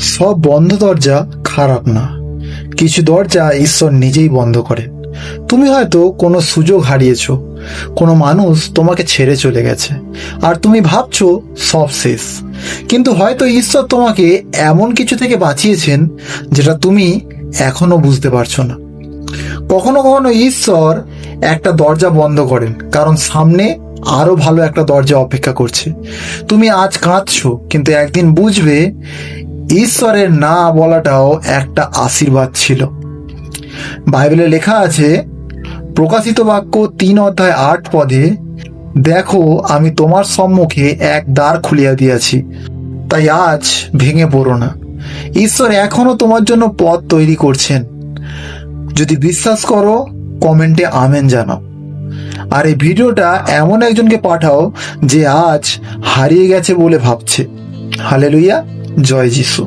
সব বন্ধ দরজা খারাপ না, কিছু দরজা ঈশ্বর নিজেই বন্ধ করেন। তুমি হয়তো কোনো সুযোগ হারিয়েছো, কোনো মানুষ তোমাকে ছেড়ে চলে গেছে, আর তুমি ভাবছো সব শেষ। কিন্তু হয়তো ঈশ্বর তোমাকে এমন কিছু থেকে বাঁচিয়েছেন যেটা তুমি এখনো বুঝতে পারছো না। কখনো কখনো ঈশ্বর একটা দরজা বন্ধ করেন কারণ সামনে আরো ভালো একটা দরজা অপেক্ষা করছে। তুমি আজ কাঁদছো, কিন্তু একদিন বুঝবে ঈশ্বরের না বলাটাও একটা আশীর্বাদ ছিল। বাইবেলে লেখা আছে, প্রকাশিত বাক্য 3:8, দেখো আমি তোমার সম্মুখে এক দ্বার খুলিয়া দিয়াছি, তাই আজ ভেঙে পড়ো না। ঈশ্বর এখনো তোমার জন্য পথ তৈরি করছেন। যদি বিশ্বাস করো, কমেন্টে আমেন জানাও। আর এই ভিডিওটা এমন একজনকে পাঠাও যে আজ হারিয়ে গেছে বলে ভাবছে। হালেলুয়া, জয় যিশু।